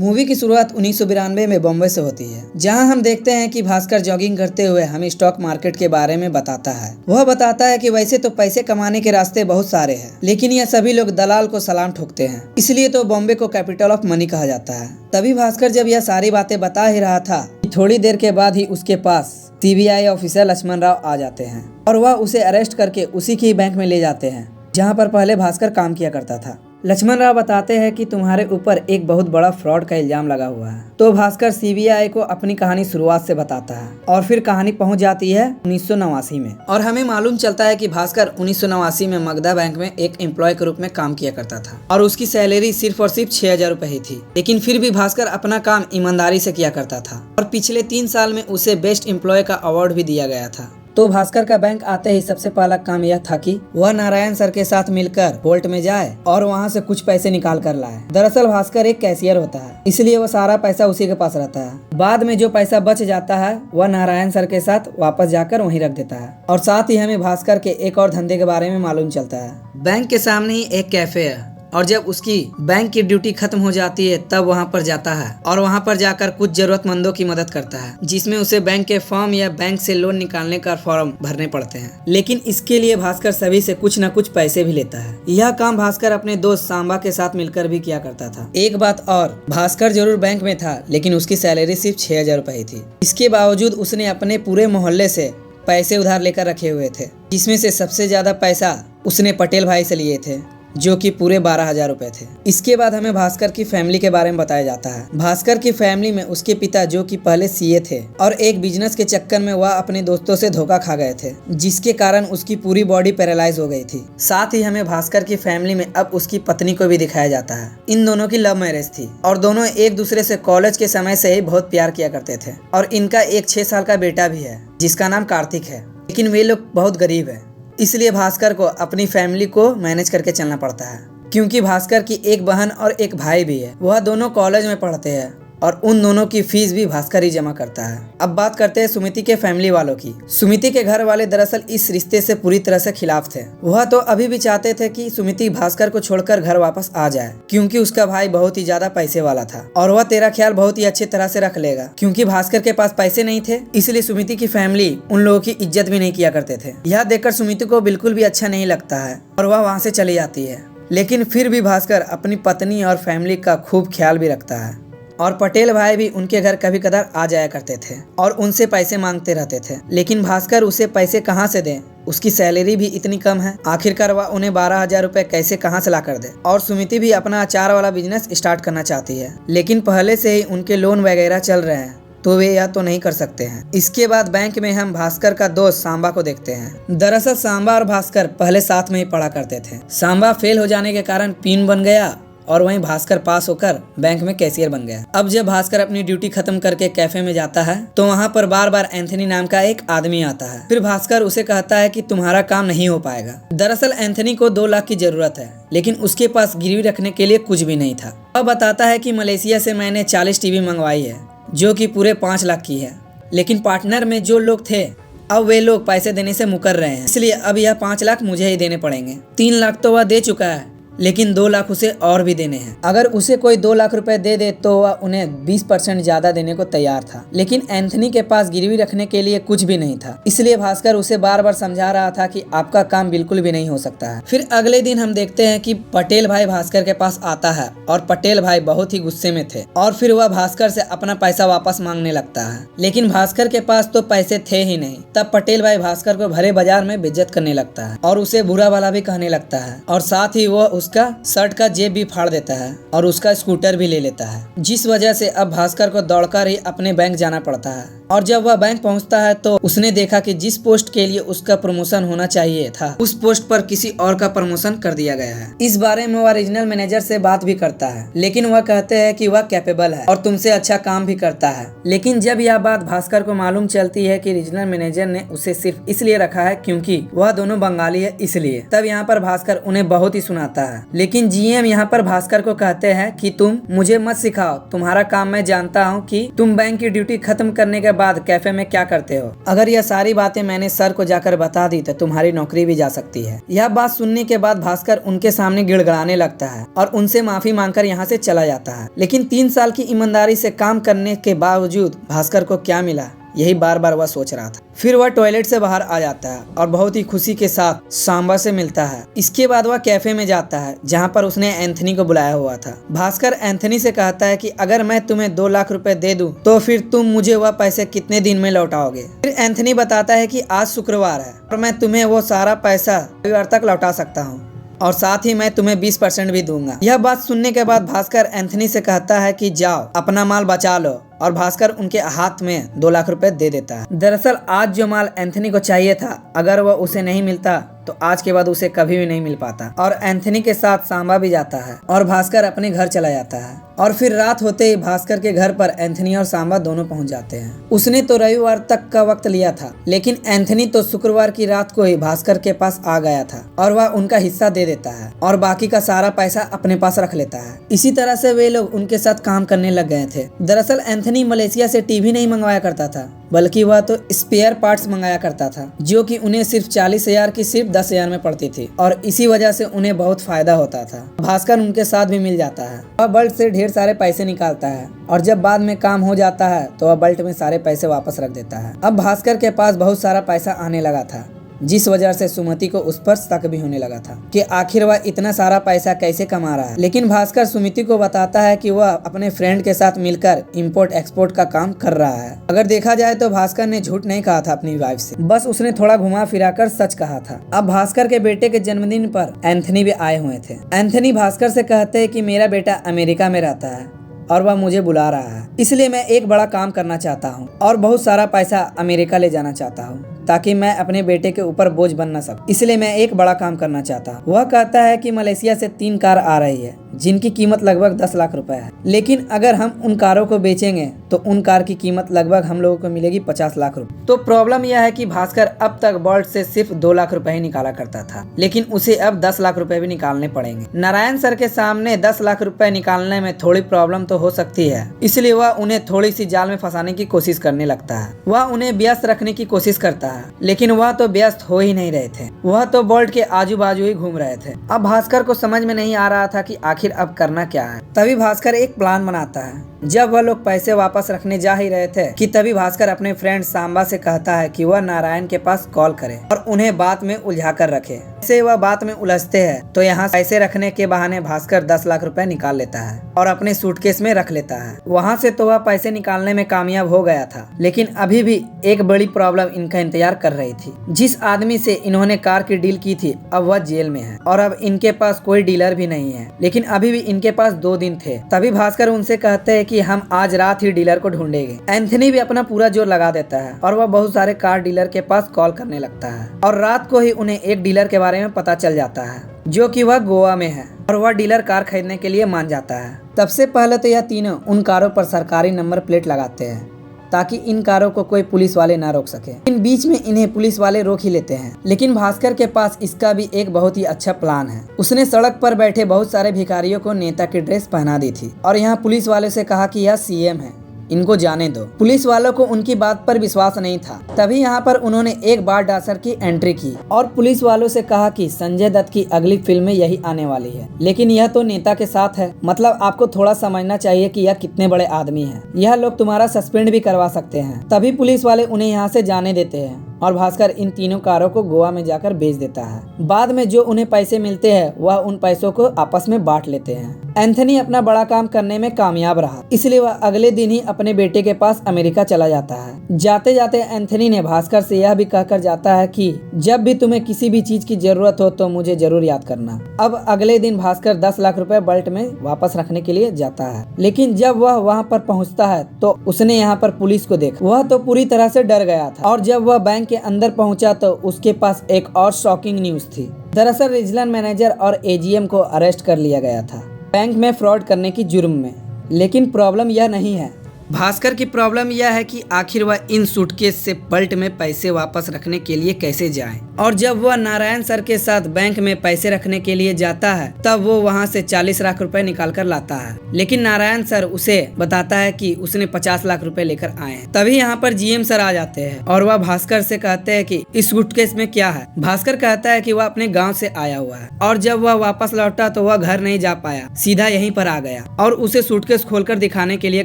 Movie की शुरुआत 1992 में बॉम्बे से होती है, जहां हम देखते हैं कि भास्कर जॉगिंग करते हुए हमें स्टॉक मार्केट के बारे में बताता है। वह बताता है कि वैसे तो पैसे कमाने के रास्ते बहुत सारे हैं, लेकिन यह सभी लोग दलाल को सलाम ठोकते हैं, इसलिए तो बॉम्बे को कैपिटल ऑफ मनी कहा जाता है। तभी भास्कर जब यह सारी बातें बता ही रहा था, थोड़ी देर के बाद ही उसके पास सीबीआई ऑफिसर लक्ष्मण राव आ जाते हैं और वह उसे अरेस्ट करके उसी की बैंक में ले जाते हैं जहाँ पर पहले भास्कर काम किया करता था। लक्ष्मण राव बताते हैं कि तुम्हारे ऊपर एक बहुत बड़ा फ्रॉड का इल्जाम लगा हुआ है। तो भास्कर सीबीआई को अपनी कहानी शुरुआत से बताता है और फिर कहानी पहुंच जाती है 1989 में, और हमें मालूम चलता है कि भास्कर 1989 में मगधा बैंक में एक एम्प्लॉय के रूप में काम किया करता था और उसकी सैलरी सिर्फ और सिर्फ 6,000 रुपए ही थी। लेकिन फिर भी भास्कर अपना काम ईमानदारी से किया करता था और पिछले 3 साल में उसे बेस्ट एम्प्लॉय का अवार्ड भी दिया गया था। तो भास्कर का बैंक आते ही सबसे पहला काम यह था कि वह नारायण सर के साथ मिलकर वोल्ट में जाए और वहां से कुछ पैसे निकाल कर लाए। दरअसल भास्कर एक कैशियर होता है, इसलिए वह सारा पैसा उसी के पास रहता है। बाद में जो पैसा बच जाता है वह नारायण सर के साथ वापस जाकर वहीं रख देता है। और साथ ही हमें भास्कर के एक और धंधे के बारे में मालूम चलता है। बैंक के सामने ही एक कैफे है और जब उसकी बैंक की ड्यूटी खत्म हो जाती है तब वहां पर जाता है और वहां पर जाकर कुछ जरूरतमंदों की मदद करता है, जिसमें उसे बैंक के फॉर्म या बैंक से लोन निकालने का फॉर्म भरने पड़ते हैं। लेकिन इसके लिए भास्कर सभी से कुछ न कुछ पैसे भी लेता है। यह काम भास्कर अपने दोस्त सांबा के साथ मिलकर भी किया करता था। एक बात और, भास्कर जरूर बैंक में था लेकिन उसकी सैलरी सिर्फ 6,000 रुपए ही थी। इसके बावजूद उसने अपने पूरे मोहल्ले से पैसे उधार लेकर रखे हुए थे, जिसमें से सबसे ज्यादा पैसा उसने पटेल भाई से लिए थे, जो कि पूरे 12,000 रुपए थे। इसके बाद हमें भास्कर की फैमिली के बारे में बताया जाता है। भास्कर की फैमिली में उसके पिता, जो कि पहले सीए थे और एक बिजनेस के चक्कर में वह अपने दोस्तों से धोखा खा गए थे, जिसके कारण उसकी पूरी बॉडी पैरालाइज हो गई थी। साथ ही हमें भास्कर की फैमिली में अब उसकी पत्नी को भी दिखाया जाता है। इन दोनों की लव मैरिज थी और दोनों एक दूसरे से कॉलेज के समय से ही बहुत प्यार किया करते थे और इनका एक 6 साल का बेटा भी है जिसका नाम कार्तिक है। लेकिन वे लोग बहुत गरीब है, इसलिए भास्कर को अपनी फैमिली को मैनेज करके चलना पड़ता है, क्योंकि भास्कर की एक बहन और एक भाई भी है। वह दोनों कॉलेज में पढ़ते हैं और उन दोनों की फीस भी भास्कर ही जमा करता है। अब बात करते हैं सुमिति के फैमिली वालों की। सुमिति के घर वाले दरअसल इस रिश्ते से पूरी तरह से खिलाफ थे। वह तो अभी भी चाहते थे कि सुमिति भास्कर को छोड़कर घर वापस आ जाए, क्योंकि उसका भाई बहुत ही ज्यादा पैसे वाला था और वह तेरा ख्याल बहुत ही अच्छे तरह से रख लेगा। क्योंकि भास्कर के पास पैसे नहीं थे, इसलिए सुमिति की फैमिली उन लोगों की इज्जत भी नहीं किया करते थे। यह देखकर सुमिति को बिल्कुल भी अच्छा नहीं लगता है और वह वहाँ से चली जाती है। लेकिन फिर भी भास्कर अपनी पत्नी और फैमिली का खूब ख्याल भी रखता है और पटेल भाई भी उनके घर कभी कदार आ जाया करते थे और उनसे पैसे मांगते रहते थे। लेकिन भास्कर उसे पैसे कहाँ से दे, उसकी सैलरी भी इतनी कम है। आखिरकार वह उन्हें 12,000 रुपए कैसे कहाँ से ला कर दे। और सुमिति भी अपना अचार वाला बिजनेस स्टार्ट करना चाहती है, लेकिन पहले से ही उनके लोन वगैरह चल रहे हैं, तो वे यह तो नहीं कर सकते हैं। इसके बाद बैंक में हम भास्कर का दोस्त सांबा को देखते हैं। दरअसल सांबा और भास्कर पहले साथ में ही पढ़ा करते थे। सांबा फेल हो जाने के कारण पिन बन गया और वहीं भास्कर पास होकर बैंक में कैशियर बन गया। अब जब भास्कर अपनी ड्यूटी खत्म करके कैफे में जाता है तो वहाँ पर बार बार एंथनी नाम का एक आदमी आता है। फिर भास्कर उसे कहता है कि तुम्हारा काम नहीं हो पाएगा। दरअसल एंथनी को 2 लाख की जरूरत है, लेकिन उसके पास गिरवी रखने के लिए कुछ भी नहीं था। वह बताता है कि मलेशिया से मैंने 40 टीवी मंगवाई है, जो कि पूरे 5 लाख की है। लेकिन पार्टनर में जो लोग थे, अब वे लोग पैसे देने से मुकर रहे हैं, इसलिए अब यह 5 लाख मुझे ही देने पड़ेंगे। 3 लाख तो वह दे चुका है, लेकिन 2 लाख उसे और भी देने हैं। अगर उसे कोई 2 लाख रुपए दे दे तो वह उन्हें 20% ज्यादा देने को तैयार था। लेकिन एंथनी के पास गिरवी रखने के लिए कुछ भी नहीं था, इसलिए भास्कर उसे बार बार समझा रहा था कि आपका काम बिल्कुल भी नहीं हो सकता है। फिर अगले दिन हम देखते हैं कि पटेल भाई भास्कर के पास आता है और पटेल भाई बहुत ही गुस्से में थे और फिर वह भास्कर से अपना पैसा वापस मांगने लगता है। लेकिन भास्कर के पास तो पैसे थे ही नहीं। तब पटेल भाई भास्कर को भरे बाजार में बेइज्जत करने लगता है और उसे बुरा भला भी कहने लगता है और साथ ही वह उसका शर्ट का जेब भी फाड़ देता है और उसका स्कूटर भी ले लेता है, जिस वजह से अब भास्कर को दौड़कर ही अपने बैंक जाना पड़ता है। और जब वह बैंक पहुंचता है तो उसने देखा कि जिस पोस्ट के लिए उसका प्रमोशन होना चाहिए था, उस पोस्ट पर किसी और का प्रमोशन कर दिया गया है। इस बारे में वह रीजनल मैनेजर से बात भी करता है, लेकिन वह कहते हैं कि वह कैपेबल है और तुमसे अच्छा काम भी करता है। लेकिन जब यह बात भास्कर को मालूम चलती है कि रीजनल मैनेजर ने उसे सिर्फ इसलिए रखा है क्योंकि वह दोनों बंगाली है, इसलिए तब यहाँ पर भास्कर उन्हें बहुत ही सुनाता है। लेकिन जीएम यहाँ पर भास्कर को कहते हैं कि तुम मुझे मत सिखाओ, तुम्हारा काम मैं जानता हूँ कि तुम बैंक की ड्यूटी खत्म करने के बाद कैफे में क्या करते हो। अगर यह सारी बातें मैंने सर को जाकर बता दी तो तुम्हारी नौकरी भी जा सकती है। यह बात सुनने के बाद भास्कर उनके सामने गिड़गिड़ाने लगता है और उनसे माफी मांगकर यहाँ से चला जाता है। लेकिन 3 साल की ईमानदारी से काम करने के बावजूद भास्कर को क्या मिला, यही बार बार वह सोच रहा था। फिर वह टॉयलेट से बाहर आ जाता है और बहुत ही खुशी के साथ सांबा से मिलता है। इसके बाद वह कैफे में जाता है जहां पर उसने एंथनी को बुलाया हुआ था। भास्कर एंथनी से कहता है कि अगर मैं तुम्हें 2 लाख रुपए दे दूं तो फिर तुम मुझे वह पैसे कितने दिन में लौटाओगे। फिर एंथनी बताता है कि आज शुक्रवार है और मैं तुम्हें वो सारा पैसा रविवार तक लौटा सकता हूँ और साथ ही मैं तुम्हें 20% भी दूंगा। यह बात सुनने के बाद भास्कर एंथनी से कहता है कि जाओ अपना माल बचा लो और भास्कर उनके हाथ में 2 लाख रुपए दे देता है। दरअसल आज जो माल एंथनी को चाहिए था, अगर वह उसे नहीं मिलता तो आज के बाद उसे कभी भी नहीं मिल पाता। और एंथनी के साथ सांबा भी जाता है और भास्कर अपने घर चला जाता है। और फिर रात होते ही भास्कर के घर पर एंथनी और सांबा दोनों पहुंच जाते हैं। उसने तो रविवार तक का वक्त लिया था, लेकिन एंथनी तो शुक्रवार की रात को ही भास्कर के पास आ गया था और वह उनका हिस्सा दे देता है और बाकी का सारा पैसा अपने पास रख लेता है। इसी तरह से वे लोग उनके साथ काम करने लग गए थे। दरअसल एंथनी मलेशिया से टीवी नहीं मंगवाया करता था, बल्कि वह तो स्पेयर पार्ट्स मंगाया करता था, जो कि उन्हें सिर्फ 40,000 की सिर्फ 10,000 में पड़ती थी और इसी वजह से उन्हें बहुत फायदा होता था। भास्कर उनके साथ भी मिल जाता है। वह बल्ट से ढेर सारे पैसे निकालता है और जब बाद में काम हो जाता है तो वह बल्ट में सारे पैसे वापस रख देता है। अब भास्कर के पास बहुत सारा पैसा आने लगा था, जिस वजह से सुमति को उस पर शक भी होने लगा था कि आखिर वह इतना सारा पैसा कैसे कमा रहा है। लेकिन भास्कर सुमिति को बताता है कि वह अपने फ्रेंड के साथ मिलकर इंपोर्ट एक्सपोर्ट का काम कर रहा है। अगर देखा जाए तो भास्कर ने झूठ नहीं कहा था अपनी वाइफ से, बस उसने थोड़ा घुमा फिरा कर सच कहा था। अब भास्कर के बेटे के जन्मदिन पर एंथनी भी आए हुए थे। एंथनी भास्कर से कहते हैं कि मेरा बेटा अमेरिका में रहता है और वह मुझे बुला रहा है, इसलिए मैं एक बड़ा काम करना चाहता हूँ और बहुत सारा पैसा अमेरिका ले जाना चाहता हूँ ताकि मैं अपने बेटे के ऊपर बोझ बन न सकूं। इसलिए मैं एक बड़ा काम करना चाहता हूँ। वह कहता है कि मलेशिया से 3 कार आ रही है जिनकी कीमत लगभग 10 लाख रुपए है, लेकिन अगर हम उन कारों को बेचेंगे तो उन कार की कीमत लगभग हम लोगों को मिलेगी 50 लाख रुपए। तो प्रॉब्लम यह है कि भास्कर अब तक बॉल्ट से सिर्फ 2 लाख रुपए ही निकाला करता था, लेकिन उसे अब 10 लाख रुपए भी निकालने पड़ेंगे। नारायण सर के सामने 10 लाख रुपए निकालने में थोड़ी प्रॉब्लम तो हो सकती है, इसलिए वह उन्हें थोड़ी सी जाल में फंसाने की कोशिश करने लगता है। वह उन्हें व्यस्त रखने की कोशिश करता है, लेकिन वह तो व्यस्त हो ही नहीं रहे थे, वह तो बोल्ट के आजू बाजू ही घूम रहे थे। अब भास्कर को समझ में नहीं आ रहा था कि आखिर अब करना क्या है। तभी भास्कर एक प्लान बनाता है। जब वह लोग पैसे वापस रखने जा ही रहे थे कि तभी भास्कर अपने फ्रेंड सांबा से कहता है कि वह नारायण के पास कॉल करे और उन्हें बात में उलझा कर रखे। ऐसे वह बात में उलझते हैं तो यहाँ पैसे रखने के बहाने भास्कर 10 लाख रुपए निकाल लेता है और अपने सूटकेस में रख लेता है। वहाँ से तो वह पैसे निकालने में कामयाब हो गया था, लेकिन अभी भी एक बड़ी प्रॉब्लम इनका इंतजार कर रही थी। जिस आदमी से इन्होंने कार की डील की थी अब वह जेल में है और अब इनके पास कोई डीलर भी नहीं है, लेकिन अभी भी इनके पास 2 दिन थे। तभी भास्कर उनसे कहते हैं कि हम आज रात ही डीलर को ढूंढेंगे। एंथनी भी अपना पूरा जोर लगा देता है और वह बहुत सारे कार डीलर के पास कॉल करने लगता है और रात को ही उन्हें एक डीलर के बारे में पता चल जाता है जो कि वह गोवा में है और वह डीलर कार खरीदने के लिए मान जाता है। सबसे पहले तो यह तीनों उन कारों पर सरकारी नंबर प्लेट लगाते हैं ताकि इन कारों को कोई पुलिस वाले ना रोक सके। इन बीच में इन्हें पुलिस वाले रोक ही लेते हैं, लेकिन भास्कर के पास इसका भी एक बहुत ही अच्छा प्लान है। उसने सड़क पर बैठे बहुत सारे भिखारियों को नेता की ड्रेस पहना दी थी और यहाँ पुलिस वाले से कहा कि यह सीएम है, इनको जाने दो। पुलिस वालों को उनकी बात पर विश्वास नहीं था। तभी यहाँ पर उन्होंने एक बार डांसर की एंट्री की और पुलिस वालों से कहा कि संजय दत्त की अगली फिल्म में यही आने वाली है, लेकिन यह तो नेता के साथ है, मतलब आपको थोड़ा समझना चाहिए कि यह कितने बड़े आदमी हैं। यह लोग तुम्हारा सस्पेंड भी करवा सकते हैं। तभी पुलिस वाले उन्हें यहाँ से जाने देते हैं और भास्कर इन तीनों कारों को गोवा में जाकर बेच देता है। बाद में जो उन्हें पैसे मिलते हैं वह उन पैसों को आपस में बांट लेते हैं। एंथनी अपना बड़ा काम करने में कामयाब रहा, इसलिए वह अगले दिन ही अपने बेटे के पास अमेरिका चला जाता है। जाते जाते एंथनी ने भास्कर से यह भी कहकर जाता है कि जब भी तुम्हें किसी भी चीज की जरूरत हो तो मुझे जरूर याद करना। अब अगले दिन भास्कर 10 लाख रुपए बल्ट में वापस रखने के लिए जाता है, लेकिन जब वह वहाँ पर पहुँचता है तो उसने यहाँ पर पुलिस को देखा। वह तो पूरी तरह से डर गया था और जब वह बैंक के अंदर पहुंचा तो उसके पास एक और शॉकिंग न्यूज थी। दरअसल रीजनल मैनेजर और एजीएम को अरेस्ट कर लिया गया था बैंक में फ्रॉड करने की जुर्म में। लेकिन प्रॉब्लम यह नहीं है भास्कर की प्रॉब्लम यह है कि आखिर वह इन सूटकेस से पलट में पैसे वापस रखने के लिए कैसे जाए। और जब वह नारायण सर के साथ बैंक में पैसे रखने के लिए जाता है तब वो वहाँ से 40 लाख रुपए निकाल कर लाता है, लेकिन नारायण सर उसे बताता है कि उसने 50 लाख रुपए लेकर आए हैं। तभी यहाँ पर जीएम सर आ जाते हैं और वह भास्कर से कहते हैं कि इस सूटकेस में क्या है। भास्कर कहता है कि वह अपने गाँव से आया हुआ है और जब वह वापस लौटा तो वह घर नहीं जा पाया, सीधा यहीं पर आ गया और उसे सूटकेस खोलकर दिखाने के लिए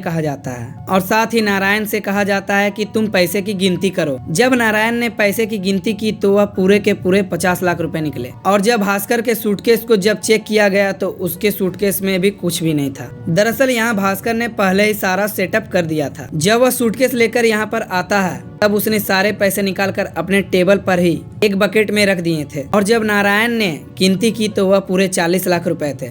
कहा जाता है और साथ ही नारायण से कहा जाता है कि तुम पैसे की गिनती करो। जब नारायण ने पैसे की गिनती की तो वह पूरे के पूरे 50 लाख रुपए निकले और जब भास्कर के सूटकेस को जब चेक किया गया तो उसके सूटकेस में भी कुछ भी नहीं था। दरअसल यहाँ भास्कर ने पहले ही सारा सेटअप कर दिया था। जब वह सूटकेस लेकर यहाँ पर आता है तब उसने सारे पैसे निकालकर अपने टेबल पर ही एक बकेट में रख दिए थे और जब नारायण ने गिनती की तो वह पूरे 40 लाख रुपए थे,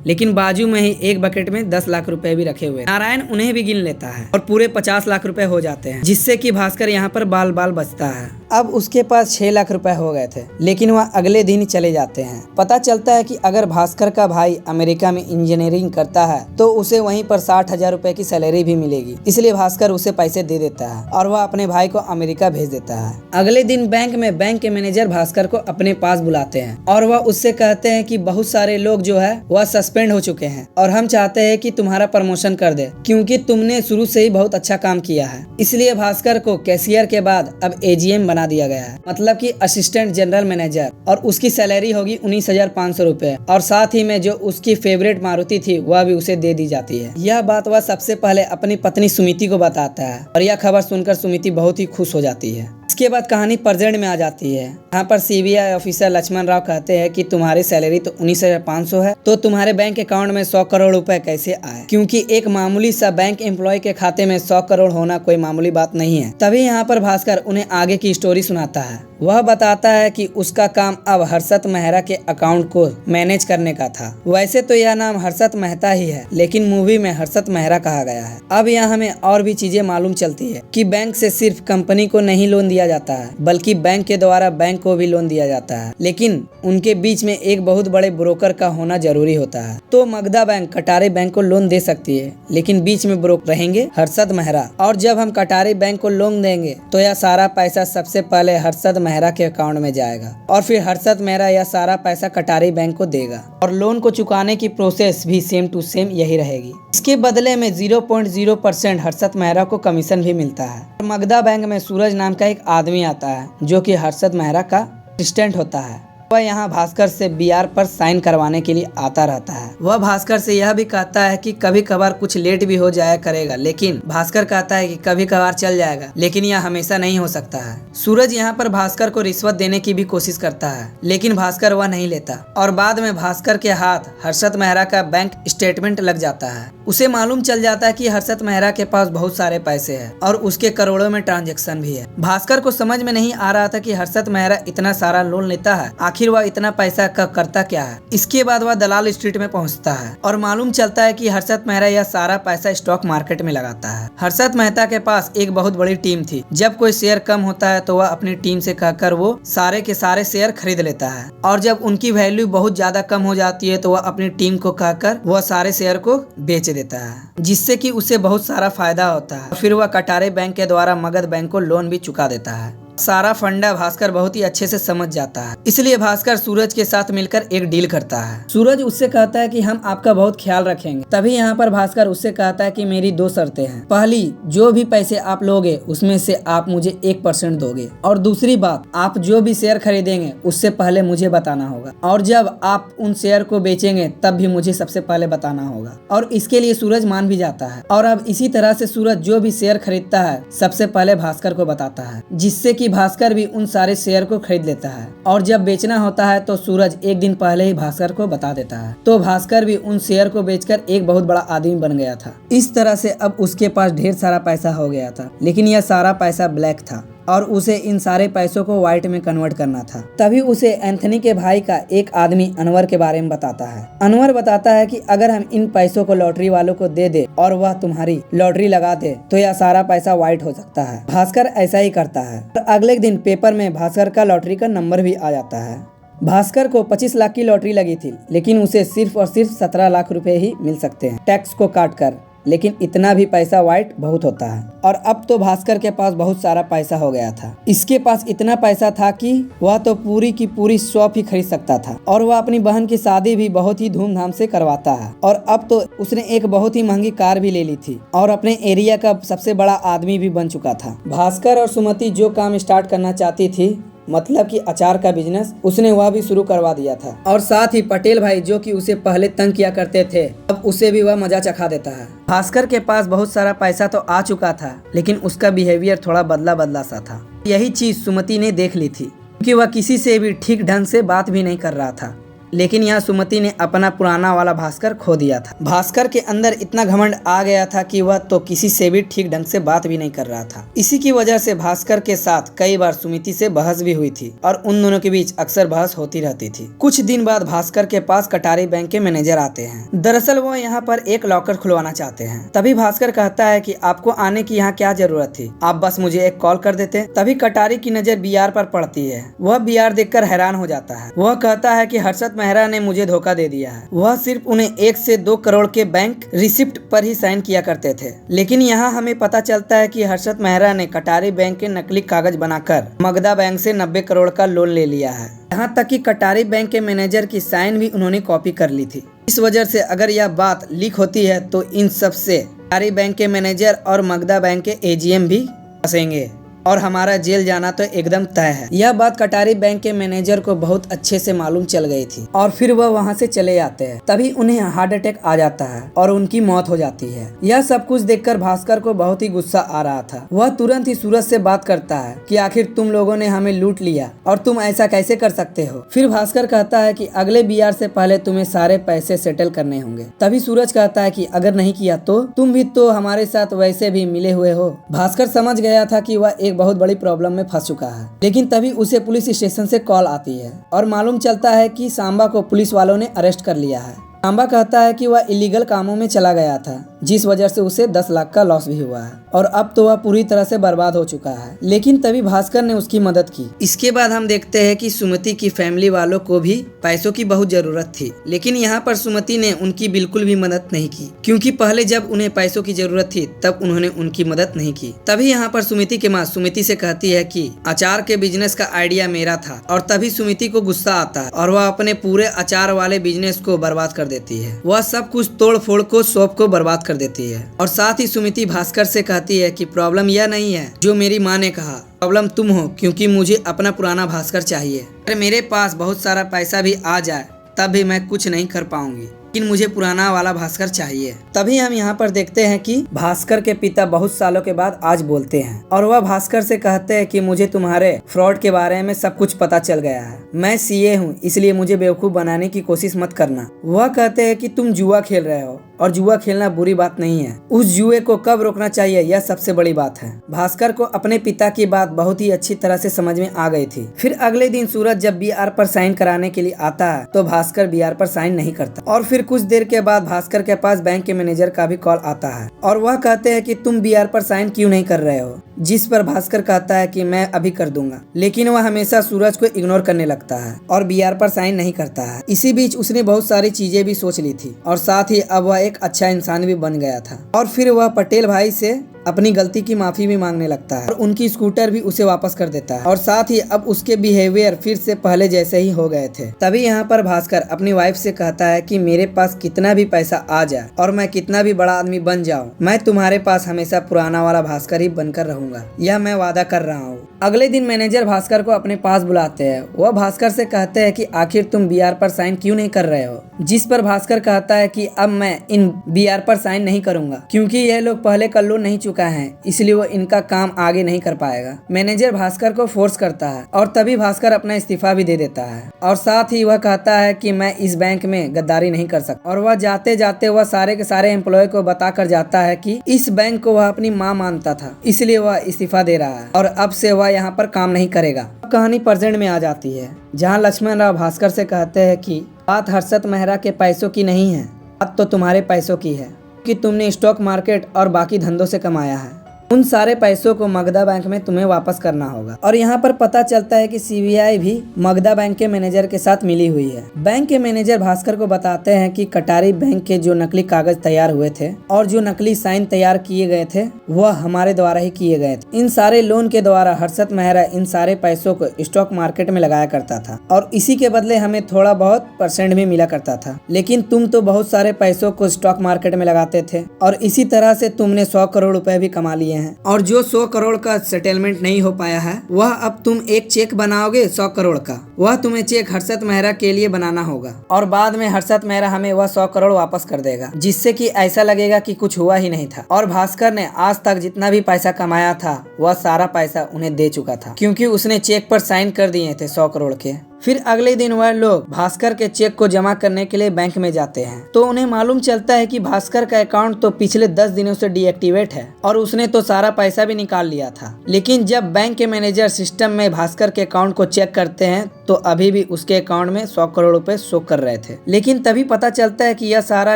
लेकिन बाजू में ही एक बकेट में 10 लाख रुपए भी रखे हुए। नारायण उन्हें भी गिन लेता है और पूरे 50 लाख रुपए हो जाते हैं, जिससे कि भास्कर यहाँ पर बाल बाल बचता है। अब उसके पास 6 लाख रुपए हो गए थे, लेकिन वह अगले दिन ही चले जाते हैं। पता चलता है कि अगर भास्कर का भाई अमेरिका में इंजीनियरिंग करता है तो उसे वहीं पर 60,000 रुपए की सैलरी भी मिलेगी, इसलिए भास्कर उसे पैसे दे देता है और वह अपने भाई को अमेरिका भेज देता है। अगले दिन बैंक में बैंक के मैनेजर भास्कर को अपने पास बुलाते हैं और वह उससे कहते हैं कि बहुत सारे लोग जो है वह सस्पेंड हो चुके हैं और हम चाहते हैं कि तुम्हारा प्रमोशन कर दे, क्योंकि तुमने शुरू से ही बहुत अच्छा काम किया है। इसलिए भास्कर को कैशियर के बाद अब एजीएम बना दिया गया है, मतलब कि असिस्टेंट जनरल मैनेजर, और उसकी सैलरी होगी 19,500 रुपए और साथ ही में जो उसकी फेवरेट मारुति थी वह भी उसे दे दी जाती है। यह बात वह सबसे पहले अपनी पत्नी सुमिति को बताता है और यह खबर सुनकर सुमिति बहुत ही खुश हो जाती है। इसके बाद कहानी प्रेजेंट में आ जाती है। यहाँ पर सीबीआई ऑफिसर लक्ष्मण राव कहते हैं कि तुम्हारी सैलरी तो 19,500 है, तो तुम्हारे बैंक अकाउंट में 100 करोड़ रुपए कैसे आए? क्योंकि एक मामूली सा बैंक एम्प्लॉय के खाते में 100 करोड़ होना कोई मामूली बात नहीं है। तभी यहाँ पर भास्कर उन्हें आगे की स्टोरी सुनाता है। वह बताता है कि उसका काम अब हर्षद मेहरा के अकाउंट को मैनेज करने का था। वैसे तो यह नाम हर्षद मेहता ही है, लेकिन मूवी में हर्षद मेहरा कहा गया है। अब यहाँ हमें और भी चीजें मालूम चलती है कि बैंक से सिर्फ कंपनी को नहीं लोन दिया जाता है, बल्कि बैंक के द्वारा बैंक को भी लोन दिया जाता है, लेकिन उनके बीच में एक बहुत बड़े ब्रोकर का होना जरूरी होता है। तो मगधा बैंक कटारी बैंक को लोन दे सकती है, लेकिन बीच में ब्रोकर रहेंगे हर्षद मेहरा, और जब हम कटारी बैंक को लोन देंगे तो यह सारा पैसा सबसे पहले हर्षद मेहरा के अकाउंट में जाएगा और फिर हर्षद मेहरा यह सारा पैसा कटारी बैंक को देगा और लोन को चुकाने की प्रोसेस भी सेम टू सेम यही रहेगी। इसके बदले में 0.0% हर्षद मेहरा को कमीशन भी मिलता है। मगधा बैंक में सूरज नाम का एक आदमी आता है जो कि हर्षद मेहरा का असिस्टेंट होता है। वह यहाँ भास्कर से बीआर पर साइन करवाने के लिए आता रहता है। वह भास्कर से यह भी कहता है कि कभी कभार कुछ लेट भी हो जाया करेगा, लेकिन भास्कर कहता है कि कभी कभार चल जाएगा, लेकिन यह हमेशा नहीं हो सकता है। सूरज यहाँ पर भास्कर को रिश्वत देने की भी कोशिश करता है, लेकिन भास्कर वह नहीं लेता और बाद में भास्कर के हाथ हर्षद मेहरा का बैंक स्टेटमेंट लग जाता है। उसे मालूम चल जाता है कि हर्षद मेहरा के पास बहुत सारे पैसे हैं और उसके करोड़ों में ट्रांजैक्शन भी है। भास्कर को समझ में नहीं आ रहा था कि हर्षद मेहरा इतना सारा लोन लेता है, आखिर वह इतना पैसा करता क्या है। इसके बाद वह दलाल स्ट्रीट में पहुंचता है और मालूम चलता है कि हर्षद मेहरा यह सारा पैसा स्टॉक मार्केट में लगाता है। हर्षद मेहता के पास एक बहुत बड़ी टीम थी। जब कोई शेयर कम होता है तो वह अपनी टीम से कहकर वो सारे के सारे शेयर खरीद लेता है और जब उनकी वैल्यू बहुत ज्यादा कम हो जाती है तो वह अपनी टीम को कहकर वह सारे शेयर को बेच देता है, जिससे कि उसे बहुत सारा फायदा होता है। फिर वह कटारे बैंक के द्वारा मगध बैंक को लोन भी चुका देता है। सारा फंडा भास्कर बहुत ही अच्छे से समझ जाता है, इसलिए भास्कर सूरज के साथ मिलकर एक डील करता है। सूरज उससे कहता है कि हम आपका बहुत ख्याल रखेंगे। तभी यहाँ पर भास्कर उससे कहता है कि मेरी 2 शर्तें हैं। पहली, जो भी पैसे आप लोगे उसमें से आप मुझे 1% दोगे, और दूसरी बात, आप जो भी शेयर खरीदेंगे उससे पहले मुझे बताना होगा, और जब आप उन शेयर को बेचेंगे तब भी मुझे सबसे पहले बताना होगा। और इसके लिए सूरज मान भी जाता है और अब इसी तरह से सूरज जो भी शेयर खरीदता है सबसे पहले भास्कर को बताता है, जिससे कि भास्कर भी उन सारे शेयर को खरीद लेता है। और जब बेचना होता है तो सूरज एक दिन पहले ही भास्कर को बता देता है, तो भास्कर भी उन शेयर को बेचकर एक बहुत बड़ा आदमी बन गया था। इस तरह से अब उसके पास ढेर सारा पैसा हो गया था, लेकिन यह सारा पैसा ब्लैक था और उसे इन सारे पैसों को व्हाइट में कन्वर्ट करना था। तभी उसे एंथनी के भाई का एक आदमी अनवर के बारे में बताता है। अनवर बताता है कि अगर हम इन पैसों को लॉटरी वालों को दे दे और वह तुम्हारी लॉटरी लगा दे तो यह सारा पैसा व्हाइट हो सकता है। भास्कर ऐसा ही करता है और अगले दिन पेपर में भास्कर का लॉटरी का नंबर भी आ जाता है। भास्कर को 25 लाख की लॉटरी लगी थी, लेकिन उसे सिर्फ और सिर्फ 17 लाख रुपए ही मिल सकते हैं टैक्स को काट कर। लेकिन इतना भी पैसा वाइट बहुत होता है। और अब तो भास्कर के पास बहुत सारा पैसा हो गया था। इसके पास इतना पैसा था कि वह तो पूरी की पूरी शॉप ही खरीद सकता था और वह अपनी बहन की शादी भी बहुत ही धूमधाम से करवाता है। और अब तो उसने एक बहुत ही महंगी कार भी ले ली थी और अपने एरिया का सबसे बड़ा आदमी भी बन चुका था। भास्कर और सुमति जो काम स्टार्ट करना चाहती थी, मतलब कि अचार का बिजनेस, उसने वह भी शुरू करवा दिया था। और साथ ही पटेल भाई जो कि उसे पहले तंग किया करते थे, अब उसे भी वह मजा चखा देता है। भास्कर के पास बहुत सारा पैसा तो आ चुका था, लेकिन उसका बिहेवियर थोड़ा बदला बदला सा था। यही चीज सुमति ने देख ली थी, क्योंकि वह किसी से भी ठीक ढंग से बात भी नहीं कर रहा था। लेकिन यहाँ सुमति ने अपना पुराना वाला भास्कर खो दिया था। भास्कर के अंदर इतना घमंड आ गया था कि वह तो किसी से भी ठीक ढंग से बात भी नहीं कर रहा था। इसी की वजह से भास्कर के साथ कई बार सुमति से बहस भी हुई थी और उन दोनों के बीच अक्सर बहस होती रहती थी। कुछ दिन बाद भास्कर के पास कटारी बैंक के मैनेजर आते हैं। दरअसल वो यहाँ पर एक लॉकर खुलवाना चाहते हैं। तभी भास्कर कहता है कि आपको आने की यहाँ क्या जरूरत थी, आप बस मुझे एक कॉल कर देते। तभी कटारी की नजर बीआर पर पड़ती है। वह बीआर देखकर हैरान हो जाता है। वह कहता है कि हर्षद मेहरा ने मुझे धोखा दे दिया है। वह सिर्फ उन्हें 1 से 2 करोड़ के बैंक रिसिप्ट पर ही साइन किया करते थे। लेकिन यहाँ हमें पता चलता है कि हर्षद मेहरा ने कटारी बैंक के नकली कागज बनाकर मगधा बैंक से 90 करोड़ का लोन ले लिया है। यहाँ तक कि कटारी बैंक के मैनेजर की साइन भी उन्होंने कॉपी कर ली थी। इस वजह से अगर यह बात लीक होती है तो इन सब से कटारी बैंक के मैनेजर और मगधा बैंक के एजीएम भी फंसेंगे और हमारा जेल जाना तो एकदम तय है। यह बात कटारी बैंक के मैनेजर को बहुत अच्छे से मालूम चल गई थी और फिर वह वहां से चले जाते हैं। तभी उन्हें हार्ट अटैक आ जाता है और उनकी मौत हो जाती है। यह सब कुछ देखकर भास्कर को बहुत ही गुस्सा आ रहा था। वह तुरंत ही सूरज से बात करता है कि आखिर तुम लोगों ने हमें लूट लिया और तुम ऐसा कैसे कर सकते हो। फिर भास्कर कहता है कि अगले बीआर से पहले तुम्हें सारे पैसे सेटल करने होंगे। तभी सूरज कहता है कि अगर नहीं किया तो तुम भी तो हमारे साथ वैसे भी मिले हुए हो। भास्कर समझ गया था कि वह बहुत बड़ी प्रॉब्लम में फंस चुका है। लेकिन तभी उसे पुलिस स्टेशन से कॉल आती है और मालूम चलता है कि सांबा को पुलिस वालों ने अरेस्ट कर लिया है। सांबा कहता है कि वह इलीगल कामों में चला गया था, जिस वजह से उसे 10 लाख का लॉस भी हुआ है और अब तो वह पूरी तरह से बर्बाद हो चुका है। लेकिन तभी भास्कर ने उसकी मदद की। इसके बाद हम देखते हैं कि सुमति की फैमिली वालों को भी पैसों की बहुत जरूरत थी, लेकिन यहाँ पर सुमति ने उनकी बिल्कुल भी मदद नहीं की, क्योंकि पहले जब उन्हें पैसों की जरूरत थी तब उन्होंने उनकी मदद नहीं की। तभी यहाँ पर सुमति के माँ सुमति से कहती है कि अचार के बिजनेस का आइडिया मेरा था। और तभी सुमति को गुस्सा आता है और वह अपने पूरे अचार वाले बिजनेस को बर्बाद कर देती है। वह सब कुछ तोड़ फोड़ को शॉप को बर्बाद कर देती है। और साथ ही सुमति भास्कर से कहती है कि प्रॉब्लम यह नहीं है जो मेरी माँ ने कहा, प्रॉब्लम तुम हो, क्योंकि मुझे अपना पुराना भास्कर चाहिए। अगर मेरे पास बहुत सारा पैसा भी आ जाए तब भी मैं कुछ नहीं कर पाऊंगी, लेकिन मुझे पुराना वाला भास्कर चाहिए। तभी हम यहाँ पर देखते हैं कि भास्कर के पिता बहुत सालों के बाद आज बोलते हैं और वह भास्कर से कहते हैं कि मुझे तुम्हारे फ्रॉड के बारे में सब कुछ पता चल गया है। मैं सीए हूँ, इसलिए मुझे बेवकूफ बनाने की कोशिश मत करना। वह कहते हैं कि तुम जुआ खेल रहे हो और जुआ खेलना बुरी बात नहीं है, उस जुए को कब रोकना चाहिए यह सबसे बड़ी बात है। भास्कर को अपने पिता की बात बहुत ही अच्छी तरह से समझ में आ गई थी। फिर अगले दिन सूरज जब बीआर पर साइन कराने के लिए आता है तो भास्कर बीआर पर साइन नहीं करता। और फिर कुछ देर के बाद भास्कर के पास बैंक के मैनेजर का भी कॉल आता है और वह कहते हैं कि तुम बीआर पर साइन क्यों नहीं कर रहे हो, जिस पर भास्कर कहता है कि मैं अभी कर दूंगा। लेकिन वह हमेशा सूरज को इग्नोर करने लगता है और बीआर पर साइन नहीं करता है। इसी बीच उसने बहुत सारी चीजें भी सोच ली थी और साथ ही अब वह एक अच्छा इंसान भी बन गया था। और फिर वह पटेल भाई से अपनी गलती की माफी भी मांगने लगता है और उनकी स्कूटर भी उसे वापस कर देता है। और साथ ही अब उसके बिहेवियर फिर से पहले जैसे ही हो गए थे। तभी यहाँ पर भास्कर अपनी वाइफ से कहता है कि मेरे पास कितना भी पैसा आ जाए और मैं कितना भी बड़ा आदमी बन जाऊं, मैं तुम्हारे पास हमेशा पुराना वाला भास्कर ही बनकर रहूंगा, यह मैं वादा कर रहा हूँ। अगले दिन मैनेजर भास्कर को अपने पास बुलाते हैं। वह भास्कर से कहते हैं कि आखिर तुम बीआर पर साइन क्यों नहीं कर रहे हो, जिस पर भास्कर कहता है कि अब मैं इन बीआर पर साइन नहीं करूंगा, क्योंकि यह लोग पहले का लोन नहीं चुका है, इसलिए वो इनका काम आगे नहीं कर पाएगा। मैनेजर भास्कर को फोर्स करता है और तभी भास्कर अपना इस्तीफा भी दे देता है और साथ ही वह कहता है कि मैं इस बैंक में गद्दारी नहीं कर सकता। और वह जाते जाते वह सारे के सारे एम्प्लॉय को बता कर जाता है कि इस बैंक को वह अपनी माँ मानता था, इसलिए वह इस्तीफा दे रहा है और अब से वह यहाँ पर काम नहीं करेगा। कहानी प्रेजेंट में आ जाती है, जहाँ लक्ष्मण राव भास्कर से कहते हैं कि बात हर्षद मेहरा के पैसों की नहीं है, बात तो तुम्हारे पैसों की है कि तुमने स्टॉक मार्केट और बाकी धंधों से कमाया है। उन सारे पैसों को मगधा बैंक में तुम्हें वापस करना होगा। और यहाँ पर पता चलता है कि सीबीआई भी मगधा बैंक के मैनेजर के साथ मिली हुई है। बैंक के मैनेजर भास्कर को बताते हैं कि कटारी बैंक के जो नकली कागज तैयार हुए थे और जो नकली साइन तैयार किए गए थे वह हमारे द्वारा ही किए गए थे। इन सारे लोन के द्वारा हर्षद मेहरा इन सारे पैसों को स्टॉक मार्केट में लगाया करता था और इसी के बदले हमें थोड़ा बहुत परसेंट भी मिला करता था। लेकिन तुम तो बहुत सारे पैसों को स्टॉक मार्केट में लगाते थे और इसी तरह से तुमने 100 करोड़ रुपए भी कमा लिए हैं। और जो 100 करोड़ का सेटलमेंट नहीं हो पाया है वह अब तुम एक चेक बनाओगे 100 करोड़ का, वह तुम्हें चेक हर्षद मेहरा के लिए बनाना होगा और बाद में हर्षद मेहरा हमें वह 100 करोड़ वापस कर देगा, जिससे कि ऐसा लगेगा कि कुछ हुआ ही नहीं था। और भास्कर ने आज तक जितना भी पैसा कमाया था वह सारा पैसा उन्हें दे चुका था, क्योंकि उसने चेक पर साइन कर दिए थे 100 करोड़ के। फिर अगले दिन वह लोग भास्कर के चेक को जमा करने के लिए बैंक में जाते हैं तो उन्हें मालूम चलता है कि भास्कर का अकाउंट तो पिछले 10 दिनों से डीएक्टिवेट है और उसने तो सारा पैसा भी निकाल लिया था। लेकिन जब बैंक के मैनेजर सिस्टम में भास्कर के अकाउंट को चेक करते हैं तो अभी भी उसके अकाउंट में 100 करोड़ रुपए शो कर रहे थे। लेकिन तभी पता चलता है कि यह सारा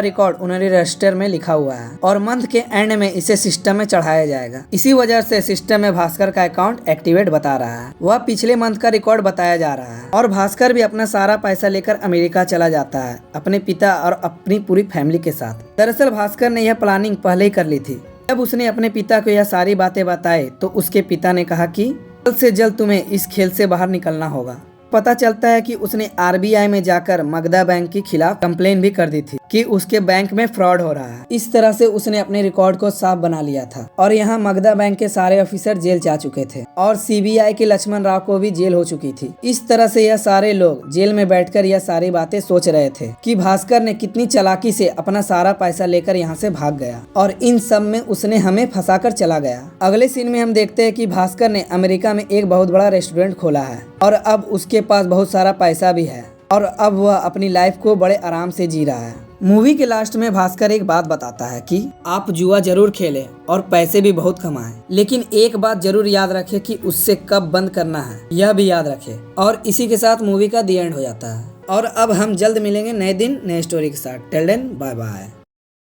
रिकॉर्ड उन्होंने रजिस्टर में लिखा हुआ है और मंथ के एंड में इसे सिस्टम में चढ़ाया जाएगा। इसी वजह से सिस्टम में भास्कर का अकाउंट एक्टिवेट बता रहा है, वह पिछले मंथ का रिकॉर्ड बताया जा रहा है। और भास्कर भी अपना सारा पैसा लेकर अमेरिका चला जाता है अपने पिता और अपनी पूरी फैमिली के साथ। दरअसल भास्कर ने यह प्लानिंग पहले ही कर ली थी। जब उसने अपने पिता को यह सारी बातें बताई तो उसके पिता ने कहा कि जल्द से जल्द तुम्हें इस खेल से बाहर निकलना होगा। पता चलता है कि उसने आरबीआई में जाकर मगधा बैंक के खिलाफ कंप्लेन भी कर दी थी कि उसके बैंक में फ्रॉड हो रहा है। इस तरह से उसने अपने रिकॉर्ड को साफ बना लिया था और यहाँ मगधा बैंक के सारे ऑफिसर जेल जा चुके थे और सीबीआई के लक्ष्मण राव को भी जेल हो चुकी थी। इस तरह से यह सारे लोग जेल में बैठकर यह सारी बातें सोच रहे थे कि भास्कर ने कितनी चालाकी से अपना सारा पैसा लेकर यहाँ से भाग गया और इन सब में उसने हमें फंसा कर चला गया। अगले सीन में हम देखते हैं कि भास्कर ने अमेरिका में एक बहुत बड़ा रेस्टोरेंट खोला है और अब उसके पास बहुत सारा पैसा भी है और अब वह अपनी लाइफ को बड़े आराम से जी रहा है। मूवी के लास्ट में भास्कर एक बात बताता है कि आप जुआ जरूर खेलें और पैसे भी बहुत कमाएं, लेकिन एक बात जरूर याद रखें कि उससे कब बंद करना है, यह भी याद रखें। और इसी के साथ मूवी का दी एंड हो जाता है। और अब हम जल्द मिलेंगे नए दिन नए स्टोरी के साथ। Till then bye bye.